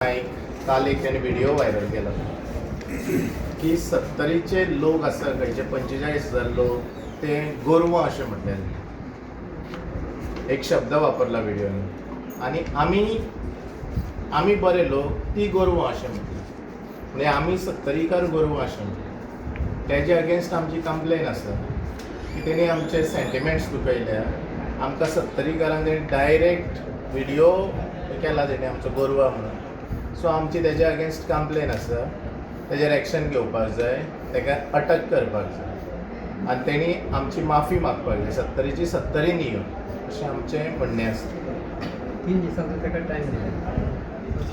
काल एक त्याने व्हिडिओ व्हायरल केला की 70चे लोक आसा खंयचे 45,000 लोक ते गोरवां अशें म्हटलें एक शब्द वापरला व्हिडिओनी आणि आमी बरे लोक ती गोरवां अशें म्हटलें म्हणजे आमी 70कार गोरवां अशें म्हटलें तेजे अगेन्स्ट आमची कंप्लेन आसा की तेणी आमचे सेंटिमेंट्स दुखयल्या आमकां 70कारांक तेणी डायरेक्ट व्हिडिओ केला तेणी आमचो गोरवां म्हणून सो आमची तेजे अगेन्स्ट कंप्लेन आसा तेजेर एक्शन घेवपाक जाय तेका अटक करपाक जाय आनी तेणी आमची माफी मागपाक जाय 70ची 70नी येवन अशें आमचें म्हणणें आसा 3 दिसांचो तेका टायम दिला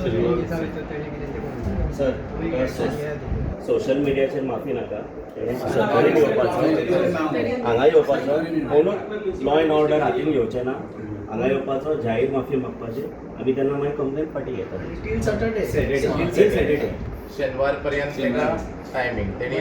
3 दिसां भितर तेणी कितें तें सर सोशल मिडियाचेर माफी नाका सरकारीन येवपाचो हांगा येवपाचो कोणूच लॉ एंड ऑर्डर हातीन घेवचें ना हांगा येवपाचो जाहीर माफी मागपाची आमी तेन्ना मागीर कंप्लेन फाटी घेता टील सॅटर्डे सॅटर्डे शेनवार पर्यंत तेका टायमींग तेणी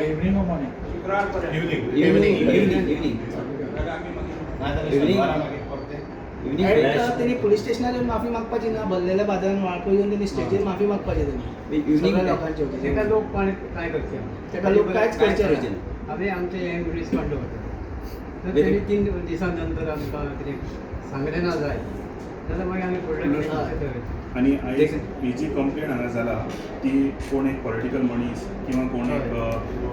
त्यांनी पोलीस स्टेशनार येऊन माफी मागपाची ना भरलेल्या बाजारात वाळको येऊन त्यांनी स्टेजीर माफी मागपाची त्यांनी लोकांचे तेका लोक काय करचे तेका लोक कांयच करचे ना हांवें आमचे हे रिस्क काडलो तर तेणी 3 दिसां नंतर आमकां कितें सांगलें ना जाय जाल्यार मागीर आमी फुडले आणि आयज ही जी कंप्लेन हांगा जाला ती कोण एक पॉलिटिकल मनीस किंवा कोण एक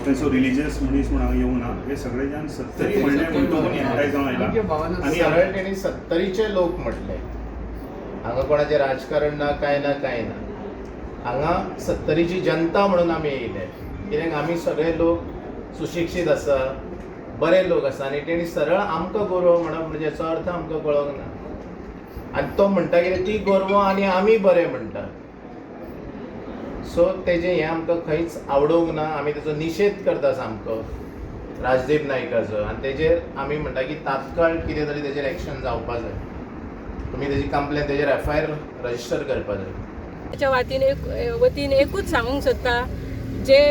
खंयचो रिलिजियस मनीस म्हूण हांगा येवं ना हे सगळे जाण 70 म्हणले म्हणटकूच एकठांय जावन आयला आणि सरळ तेणी 70चे लोक म्हटले हांगा कोणाचें राजकारण ना काय ना हांगा 70ची जनता म्हणून आमी येयले कित्याक आमी सगळे लोक सुशिक्षीत आसा बरे लोक आसा आनी तेणी सरळ आमकां गोरवां म्हणप म्हणजे हेचो अर्थ आमकां कळोंक ना आनी तो म्हणटा कितें ती गोरवां आनी आमी बरे म्हणटा सो तेजें हें आमकां खंयच आवडोंक ना आमी तेजो निशेध करता सामको राजदीप नायकाचो आनी तेजेर आमी म्हणटा की तात्काळ कितें तरी तेजेर एक्शन जावपा जाय तुमी तेजी कंप्लेन तेजेर FIR रजिस्टर करपा जाय त्याच्या वतीन एकूच सांगूंक सोदता जे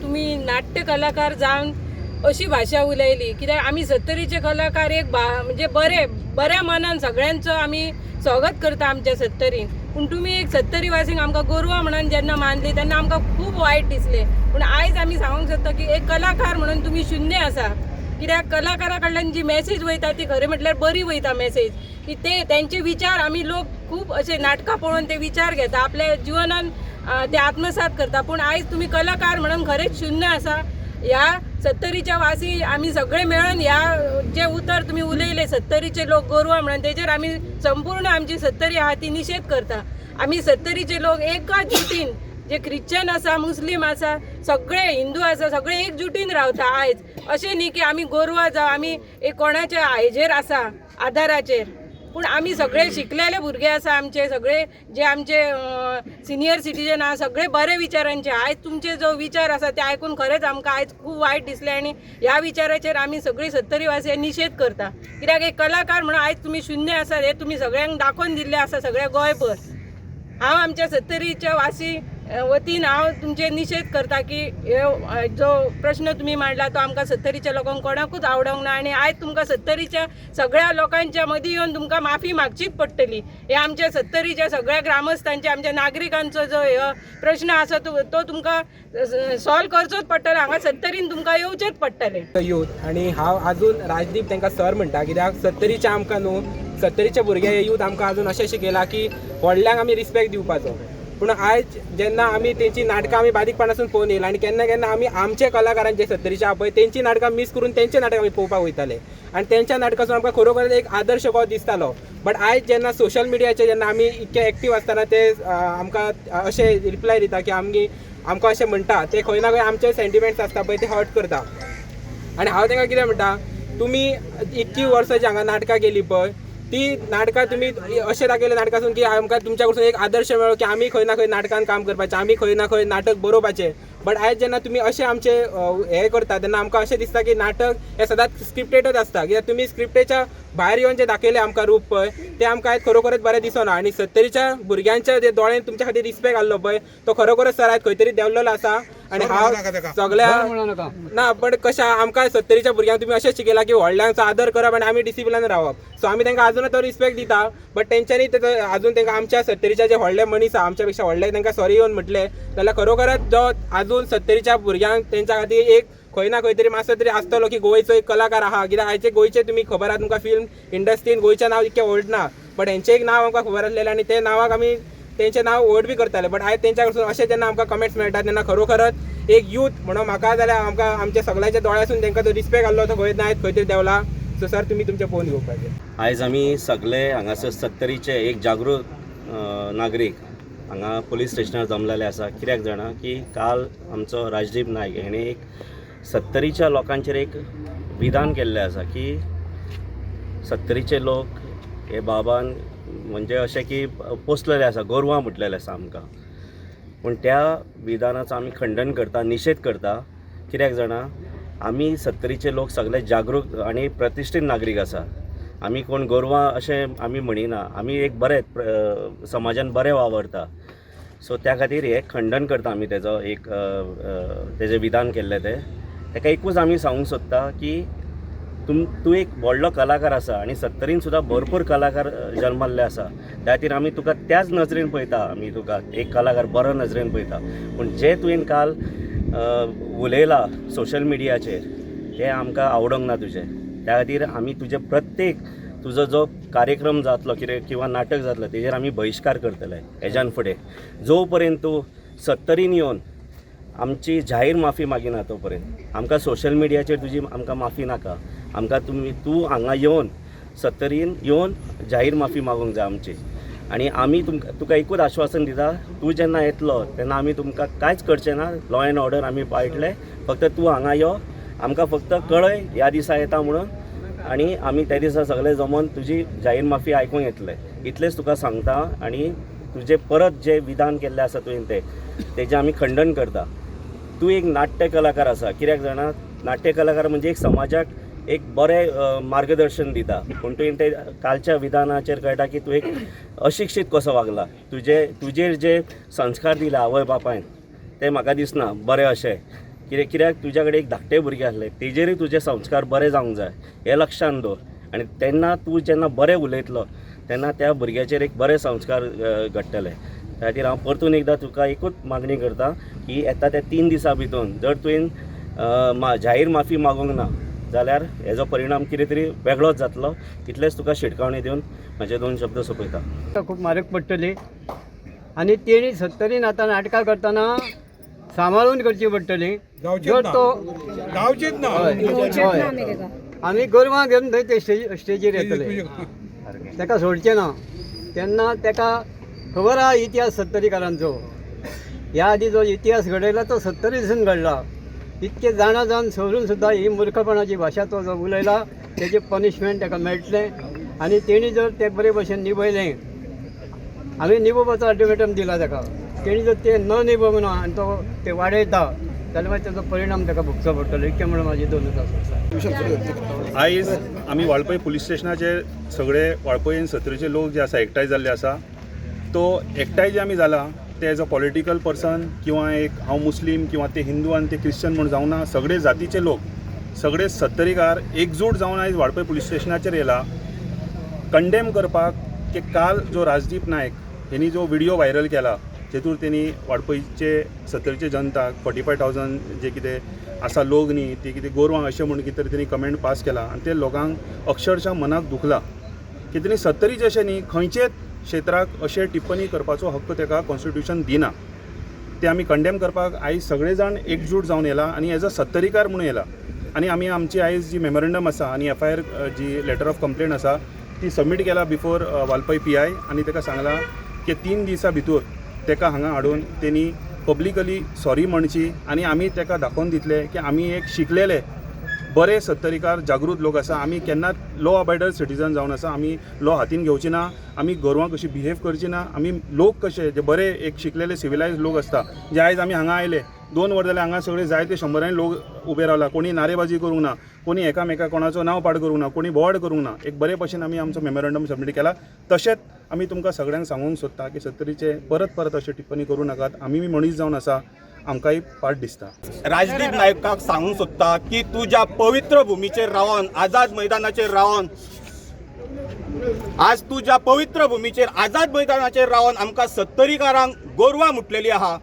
तुमी नाट्य कलाकार जावन अशी भाशा उलयली कित्याक आमी 70चे कलाकार एक म्हणजे बऱ्या मनान सगळ्यांचो आमी स्वागत करता आमच्या 70रीन पूण तुमी एक 70 वासींक आमकां गोरवां म्हणून जेन्ना मानली तेन्ना आमकां खूब वायट दिसलें पूण आयज आमी सांगूंक सोदता की एक कलाकार म्हणून तुमी शुन्य आसा कित्याक कलाकारा कडल्यान जी मॅसेज वयता ती खरें म्हटल्यार बरी वयता मॅसेज की तेंचे विचार आमी लोक खूब अशे नाटकां पळोवन ते विचार घेता आपल्या जिवनान ते आत्मसात करता पूण आयज तुमी कलाकार म्हणून खरेंच शुन्य आसा ह्या 70च्या वासी आमी सगळे मेळून ह्या जे उतर तुमी उलयले 70चे लोक गोरवां म्हणून तेजेर आमी संपूर्ण आमची 70 आहा ती निशेध करता आमी 70चे लोक एकाच जुटीन जे ख्रिश्चन आसा मुस्लीम आसा सगळे हिंदू आसा सगळे एकजुटीन रावता आयज अशें न्ही की आमी गोरवां जावं आमी एक कोणाच्या हाजेर आसा आदाराचेर पूण आमी सगळे शिकलेले भुरगे आसा आमचे सगळे जे आमचे सिनियर सिटीजन आहा सगळे बरे विचारांचे आयज तुमचे जो विचार आसा ते आयकून खरेंच आमकां आयज खूब वायट दिसलें आनी ह्या विचाराचेर आमी सगळीं 70 वासी निशेध करता कित्याक एक कलाकार म्हणून आयज तुमी शुन्य आसा हे तुमी सगळ्यांक दाखोवन दिल्ले आसा सगळे गोंयभर हांव आमच्या 70च्या वासी वतीन हांव तुमचे निशेध करता की हे जो प्रश्न तुमी मांडला तो आमकां 70च्या लोकांक कोणाकूच आवडोंक ना आनी आयज तुमकां 70च्या सगळ्या लोकांच्या मदीं येवन तुमकां माफी मागचीच पडटली हे आमच्या 70च्या सगळ्या ग्रामस्थांचे आमच्या नागरिकांचो जो प्रश्न आसा तो तुमकां सॉल्व करचोच पडटलो हांगा 70रीन तुमकां येवचेच पडटलें यूथ आणि हांव आजून राजदीप तांकां सर म्हणटा कित्याक 70च्या आमकां न्हू 70च्या भुरगे यूथ आमकां आजून अशें शिकयला की व्हडल्यांक आमी रिस्पेक्ट दिवपाचो पूण आयज जेन्ना आमी तेंची नाटकां आमी बारीकपणासून पळोवन येयला आनी केन्ना केन्ना आमी आमचे कलाकारांचे 70चे आहा पळय तेंची नाटकां मिस करून तेंचे नाटक आमी पळोवपाक वयताले आनी तेंच्या नाटकासून आमकां खरोखर एक आदर्श कसो दिसतालो बट आयज जेन्ना सोशल मिडियाचेर जेन्ना आमी इतके एक्टीव आसतना ते आमकां अशे रिप्लाय दिता की आमकां अशें म्हणटा ते खंय ना खंय आमचे सेंटिमेंट्स आसता पळय ते हर्ट करता आनी हांव तांकां कितें म्हणटा तुमी इतकी वर्सां जी हांगा नाटकां केली पळय ती नाटकां तुमी अशें दाखयलें नाटकासून की आमकां तुमच्या कडसून एक आदर्श मेळ्ळो की आमी खंय ना खंय नाटकान काम करपाचें आमी खंय ना खंय नाटक बरोवपाचें बट आयज जेन्ना तुमी अशें आमचे हे करता तेन्ना आमकां अशें दिसता की नाटक हें सदांच स्क्रिप्टेडच आसता कित्याक तुमी स्क्रिप्टेच्या भायर येवन जे दाखयलें आमकां रूप पळय तें आमकां आयज खरोखरच बरें दिसना आनी 70च्या भुरग्यांच्या जे दोळ्यान तुमच्या खातीर रिस्पेक्ट आसलो पळय तो खरोखरच सर आयज खंय तरी देंवलेलो आसा आनी हांव सगळ्या ना पण कशें आमकां 70च्या भुरग्यांक तुमी अशें शिकयलां की व्हडल्यांचो आदर करप आनी आमी डिसिप्लिनान रावप सो आमी तांकां अजून तो रिस्पेक्ट दिता बट तेंच्यांनी अजून तांकां आमच्या 70च्या जे व्हडले मनीस आसा आमच्या पेक्षा व्हडले तांकां सॉरी येवन म्हटलें जाल्यार खरोखरच जो अजून 70च्या भुरग्यांक तेंच्या खातीर एक खंय ना खंय तरी मातसो तरी आसतलो की गोंयचो एक कलाकार आहा कित्याक आयचे गोंयचे तुमी खबर आहा तुमकां फिल्म इंडस्ट्रीन गोंयचें नांव इतकें व्हड ना बट हेंचें एक नांव आमकां खबर आसलेलें आनी ते नांवाक आमी तेंचें नांव व्हड बी करताले बट आयज तेंच्या कडसून अशें जेन्ना आमकां कमेंट्स मेळटा तेन्ना खरोखरच एक यूथ म्हणून म्हाका जाल्यार आमकां आमच्या सगळ्यांच्या दोळ्यासून तांकां तो रिस्पेक्ट आसलो तो खंय ना आयज खंय तरी देवला सो सर तुमी तुमचें पळोवन घेवपाचें आयज आमी सगळे हांगासर 70चे एक जागृत नागरीक हांगा पुलीस स्टेशनार जमलेले आसा कित्याक जाणा की काल आमचो राजदीप नायक हेणें एक 70च्या लोकांचेर एक विधान केल्लें आसा की 70चे लोक हे बाबान म्हणजे अशें की पोसलेले आसा गोरवां म्हटलेलें आसा आमकां पूण त्या विधानाचो आमी खंडन करता निशेध करता कित्याक जाणा आमी 70चे लोक सगळे जागरूक आनी प्रतिश्ठीत नागरीक आसा आमी कोण गोरवां अशें आमी म्हणिना आमी एक बरे समाजान बरें वावरता सो त्या खातीर हे खंडन करता आमी तेजो एक तेजें विधान केल्लें तें ताका एकूच आमी सांगूंक सोदता की तूं एक व्हडलो कलाकार आसा आनी 70रीन सुद्दां भरपूर कलाकार जल्मल्ले आसा त्या खातीर आमी तुका त्याच नजरेन पळयता आमी तुका एक कलाकार बरो नजरेन पळयता पूण जे तुवें काल उलयला सोशल मिडियाचेर तें आमकां आवडोंक ना तुजें त्या खातीर आमी तुजे प्रत्येक तुजो जो कार्यक्रम जातलो कितें किंवा नाटक जातलो तेजेर आमी बहिश्कार करतले हेज्यान फुडें जो पर्यंत तूं 70रीन येवन आमची जाहीर माफी मागिना तो पर्यंत आमकां सोशल मिडियाचेर तुजी आमकां माफी नाका आमकां तूं हांगा येवन 70रीन येवन जाहीर माफी मागूंक जाय आमची आनी आमी तुका एकूच आश्वासन दिता तूं जेन्ना येतलो तेन्ना आमी तुमकां कांयच करचें ना लॉ एंड ऑर्डर आमी पाळटले फक्त तूं हांगा यो आमकां फक्त कळय ह्या दिसा येता म्हणून आनी आमी त्या दिसा सगळे जमोन तुजी जाहीर माफी आयकूंक येतले इतलेंच तुका सांगता आनी तुजें परत जें विधान केल्लें आसा तुवें तेजें आमी खंडन करता तूं एक नाट्य कलाकार आसा कित्याक जाणा नाट्य कलाकार म्हणजे एक समाजाक एक बरें मार्गदर्शन दिता पूण तुवें ते कालच्या विधानाचेर कळटा की तूं एक अशिक्षीत कसो वागला तुजेर जे संस्कार दिला आवय बापायन ते म्हाका दिसना बरें अशें कित्याक तुज्या कडेन एक धाकटे भुरगे आसले तेजेरूय तुजे संस्कार बरे जावंक जाय हें लक्षांत दवर आनी तेन्ना तूं जेन्ना बरें उलयतलो तेन्ना त्या भुरग्याचेर एक बरे संस्कार घडटले त्या खातीर हांव परतून एकदां तुका एकूच मागणी करता की येता त्या 3 दिसां भितर जर तुवें जाहीर माफी मागूंक ना जाल्यार हेजो परिणाम कितें तरी वेगळोच जातलो इतलेंच तुका शिटकावणी दिवन म्हाजे 2 शब्द सोंपयता खूब म्हारग पडटली आनी तेणी 70रीन आतां नाटकां करतना सांबाळून करची पडटली जर तो गावचेच ना हय आमी गोरवां घेवन थंय ते स्टेजीर येतले ताका सोडचें ना तेन्ना ताका खबर आहा इतिहास 70रीकारांचो ह्या आदी जो इतिहास घडयला तो 70रीसून घडला इतके जाणा जावन सोडून सुद्दां ही मुर्खपणाची भाशा तो जो उलयला तेजें पनिशमेंट ताका मेळटलें आनी तेणी जर ते बरे भशेन निभयलें आमी निभोवपाचो अल्टिमेटम दिला ताका तेणी जर ते न निभोवंक ना आनी तो ते वाडयता जाल्यार मागीर ताचो परिणाम ताका भोगचो पडटलो इतकें म्हणून म्हाजी 2 आसा आयज आमी वाळपय पुलीस स्टेशनाचेर सगळे वाळपयेन 70चे लोक जे आसा एकठांय जाल्ले आसा तो एकठांय जे आमी जाला ते एज अ पॉलिटिकल पर्सन किंवा एक हांव मुस्लीम किंवा ते हिंदू आनी ते क्रिश्चन म्हूण जावं ना सगळे जातीचे लोक सगळे 70रीकार एकजूट जावन आयज वाळपय पुलीस स्टेशनाचेर येयला कंडेम करपाक की काल जो राजदीप नायक हेणी जो व्हिडिओ व्हायरल केला जेतूर तेणी वाळपयचे 70चे जनताक 45,000 जे कितें आसा लोक न्ही ते कितें गोरवां अशें म्हणून कितें तरी तेणी कमेंट पास केला आनी ते लोकांक अक्षरशः मनाक दुखला की तेणी 70रीचे अशें न्ही खंयचेच क्षेत्राक अशें टिप्पणी करपाचो हक्क ताका कॉन्स्टिट्यूशन दिना ते आमी कंडेम करपाक आयज सगळे जाण एकजूट जावन येयला आनी एज अ 70रीकार म्हणून येयला आनी आमी आमची आयज जी मेमोरंडम आसा आनी FIR जी लेटर ऑफ कंप्लेंट आसा ती सबमीट केला बिफोर वालपय PI आनी ताका सांगला की 3 दिसां भितर ताका हांगा हाडून तेणी पब्लिकली सॉरी म्हणची आनी आमी ताका दाखोवन दितले की आमी एक शिकलेले बरे सत्तरीकार जागृत लोक आसा. आमी केन्नाच लॉ अबायडर सिटीजन जावन आसा. आमी लॉ हातीन घेवची ना, आमी गोरवां कशी बिहेव करची ना. आमी लोक कशे जे बरे एक शिकलेले सिविलायज लोक आसता, जे आयज आमी हांगा आयले 2 वर जाल्यार हांगा सगळे जायते 100 लोक उबे रावला. कोणी नारेबाजी करूंक ना, कोणी एकामेका कोणाचो नांव पाड करूंक ना, कोणी बोवाड करूंक ना. एक बरे भशेन आमी आमचो मेमोरंडम सबमीट केला. तशेंच आमी तुमकां सगळ्यांक सांगूंक सोदता की सत्तरीचे परत अशे टिप्पणी करूं नाकात. आमी मनीस जावन आसा, आमकांय पाड दिसता. राजदीप नायकाक सांगूंक सोदता की तू ज्या पवित्र भुमीचेर रावन, आझाद मैदानाचेर रावन, आज तू ज्या पवित्र भुमीचेर आझाद मैदानाचेर रावन आमकां सत्तरीकारांक गोरवां म्हटलेली आहा,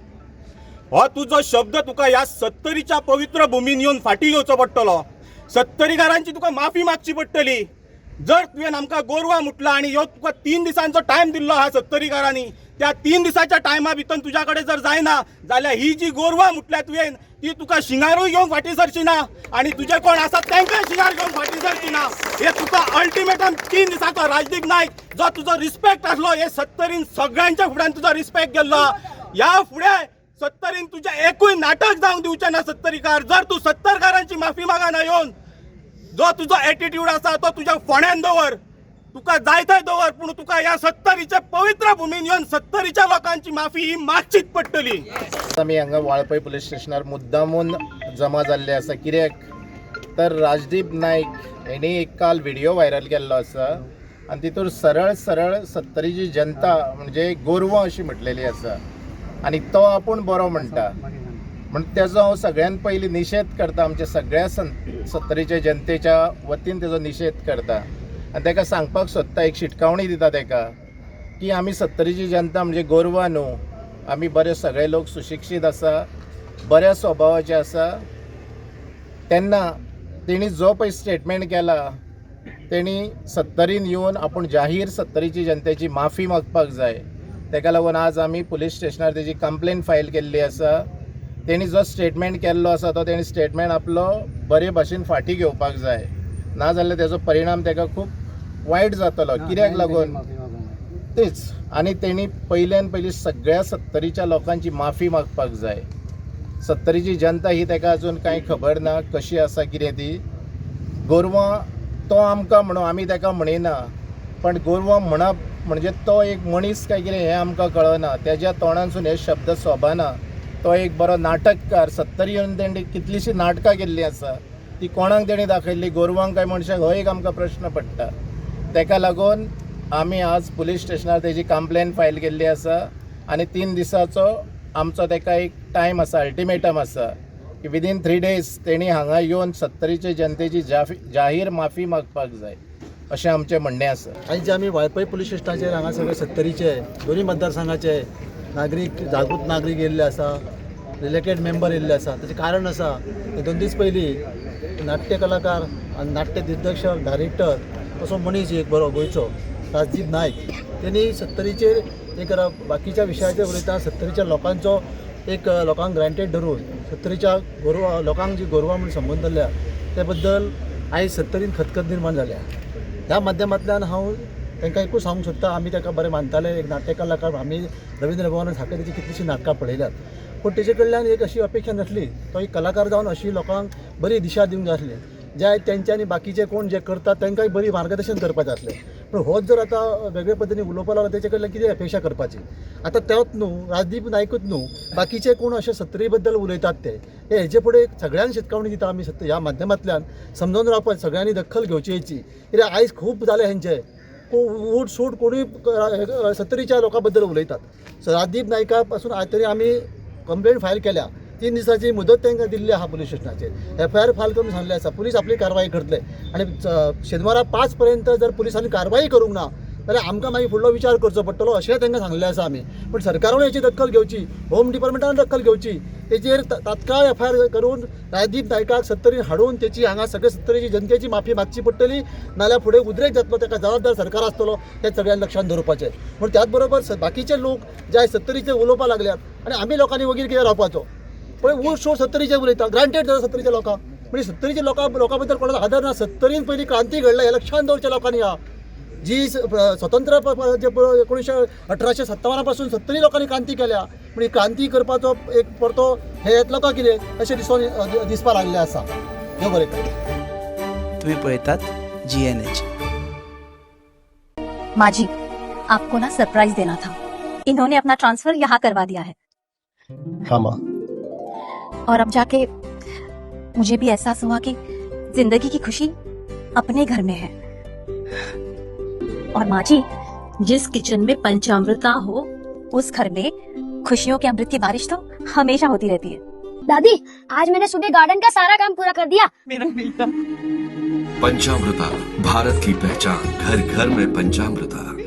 हो तुजो शब्द तुका ह्या सत्तरीच्या पवित्र भुमीन येवन फाटी घेवचो पडटलो. सत्तरीकारांची तुका माफी मागची पडटली. जर तुवें आमकां गोरवां म्हटलां आनी ह्यो तुका 3 दिसांचो टायम दिल्लो आहा सत्तरीकारांनी, त्या 3 दिसाच्या टायमा भितर तुज्या कडेन जर जायना जाल्यार ही जी गोरवां म्हटल्या तुवें ती तुका शिंगारूय घेवन फाटी सरची ना आनी तुजे कोण आसा तांकां शिंगार घेवन फाटी सरची ना. हे तुका अल्टिमेटम 3 दिसाचो राजदीप नायक, जो तुजो रिस्पेक्ट आसलो, हे सत्तरीन सगळ्यांच्या फुड्यान तुजो रिस्पेक्ट गेल्लो. ह्या फुडें सत्तरीन तुजें एकूय नाटक जावंक दिवचें ना सत्तरीकार. जर तूं सत्तरकारांची माफी मागना येवन, जो तुजो एटिट्यूड आसा तो तुज्या फोंड्यान दवर, तुका जाय थंय दवर, पूण तुका ह्या सत्तरीच्या पवित्र भुमीन येवन सत्तरीच्या लोकांची माफी ही मागचीच पडटली. आमी हांगा वाळपय पुलीस स्टेशनार मुद्दामून जमा जाल्ले आसा. कित्याक तर राजदीप नायक हेणी एक काल व्हिडिओ व्हायरल केल्लो आसा आनी तितूर सरळ सत्तरीची जनता म्हणजे गोरवां अशी म्हटलेली आसा आनी तो आपूण बरो म्हणटा. म्हण तेजो हांव सगळ्यात पयलीं निशेध करता. आमच्या सगळ्या सत्तरीच्या जनतेच्या वतीन तेजो निशेध करता आनी ताका सांगपाक सोदता, एक शिटकावणी दिता ताका की आमी सत्तरीची जनता म्हणजे गोरवां न्हू. आमी बरे सगळे लोक सुशिक्षीत आसा, बऱ्या स्वभावाचे आसा. तेन्ना तेणी जो पळय स्टेटमेंट केला, तेणी सत्तरीन येवन आपूण जाहीर सत्तरीची जनतेची माफी मागपाक जाय. ताका लागून आज आमी पुलीस स्टेशनार तेजी कंप्लेन फायल केल्ली आसा. तेणी जो स्टेटमेंट केल्लो आसा तो तेणी स्टेटमेंट आपलो बरे भाशेन फाटी घेवपाक जाय, नाजाल्यार तेजो परिणाम ताका खूब वायट जातलो. कित्याक लागून तेच. आनी तेणी पयल्यान पयली सगळ्या सत्तरीच्या लोकांची माफी मागपाक जाय. सत्तरीची जनता ही ताका अजून कांय खबर ना कशी आसा कितें ती. गोरवां तो आमकां म्हणून आमी ताका म्हणिना, पण गोरवां म्हणप म्हणजे तो एक मनीस काय कितें हें आमकां कळना. तेज्या तोंडानसून हे शब्द सोबाना. तो एक बरो नाटककार. सत्तरी येवन तेणी कितलीशीं नाटकां केल्लीं आसा, ती कोणाक तेणी दाखयल्ली, गोरवांक काय मनशाक, हो एक आमकां प्रश्न पडटा. ताका लागून आमी आज पुलीस स्टेशनार तेजी कंप्लेन फायल केल्ली आसा आनी 3 दिसाचो आमचो ताका एक टायम आसा, अल्टिमेटम आसा की विदीन 3 days तेणी हांगा येवन सत्तरीचे जनतेची जाहीर माफी मागपाक जाय, अशें आमचें म्हणणें आसा. आयज जे आमी वाळपय पुलीस स्टेशनाचेर हांगा सगळे सत्तरीचे दोनूय मतदारसंघाचे नागरीक, जागृत नागरीक येयल्ले आसा, रिलेटेड मेंबर येयल्ले आसा. ताचें कारण आसा, 2 दीस पयलीं नाट्य कलाकार आनी नाट्य दिग्दर्शक, डायरेक्टर असो मनीस एक बरो गोंयचो राजदीप नायक, तेणी सत्तरीचेर एक बाकीच्या विशयाचेर उलयता. सत्तरीच्या लोकांचो एक लोकांक ग्रांटेड धरून सत्तरीच्या गोरवां लोकांक जी गोरवां म्हणून संबोधल्या ते बद्दल आयज सत्तरीन खतखत निर्माण जाल्या. ह्या माध्यमांतल्यान हांव तांकां एकूच सांगूंक सोदता, आमी ताका बरें मानताले, एक नाट्य कलाकार. आमी रवींद्र भवनांत सारकें तेची कितलीशीं नाटकां पळयल्यात, पूण तेजे कडल्यान एक अशी अपेक्षा नासली तो एक कलाकार जावन अशी लोकांक बरी दिशा दिवंक जाय आसली, जे तेंच्यांनी बाकीचे कोण जे करतात तांकांय बरी मार्गदर्शन करपाचें आसलें. पूण होच जर आतां वेगळे पद्दतीन उलोवपाक लागलो, तेचे कडल्यान कितें अपेक्षा करपाची. आतां तेच न्हू, राजदीप नायकूच न्हू, बाकीचे कोण अशे सत्तरी बद्दल उलयतात ते हेजे फुडें सगळ्यांक शिटकावणी दिता आमी ह्या माध्यमांतल्यान. समजून रावपाचें, सगळ्यांनी दखल घेवची हेची. कित्याक आयज खूब जाले हेंचे उठ सूट कोणूय सत्तरीच्या लोकां बद्दल उलयतात. सो राजदीप नायका पासून आज तरी आमी कंप्लेंट फायल केल्या. 3 दिसाची मुदत तांकां दिल्ली आहा पुलीस स्टेशनाचेर. FIR फायल करून सांगलें आसा, पुलीस आपली कारवाई करतले आनी शेनवारा 5 पर्यंत जर पुलिसांनी कारवाई करूंक ना जाल्यार आमकां मागीर फुडलो विचार करचो पडटलो अशें तांकां सांगलें आसा आमी. पूण सरकारान हेची दखल घेवची, होम डिपार्टमेंटान दखल घेवची, तेचेर तात्काळ FIR करून राजदीप नायकाक सत्तरीन हाडून तेची हांगा सगळे सत्तरीची जनतेची माफी मागची पडटली. नाल्यार फुडें उद्रेक जातलो, ताका जबाबदार सरकार आसतलो, हें सगळ्यांनी लक्षांत दवरपाचें. पूण त्याच बरोबर बाकीचे लोक जे सत्तरीचे उलोवपाक लागल्यात आनी आमी लोकांनी वगीर कितें रावपाचो. पळय वोट शो सत्तरीचे उलयता, ग्रांटेड जाता सत्तरीच्या लोकांक. म्हणजे सत्तरीच्या लोकां बद्दल कोणाचो आदर ना. सत्तरीन पयलीं क्रांती घडल्या हें लक्षांत दवरच्या लोकांनी हा. जी स्वतंत्र 1857 पासून सत्तरी लोकांनी क्रांती केल्या, म्हणजे क्रांती करपाचो एक परतो हे येतलो का कितें अशें दिसपाक लागलें आसा. देव बरें करूं. तुम्ही पळयतात GNH. माजी, आपको ना सरप्राइज देना था. इन्होंने अपना ट्रांसफर यहाँ करवा दिया है. हाँ माँ. और अब जाके मुझे भी एहसास हुआ कि जिंदगी की खुशी अपने घर में है. और माँ जी, जिस किचन में पंचामृता हो उस घर में खुशियों के अमृत की बारिश तो हमेशा होती रहती है. दादी, आज मैंने सुबह गार्डन का सारा काम पूरा कर दिया. मेरा बेटा. पंचामृता, भारत की पहचान, घर घर में पंचामृता.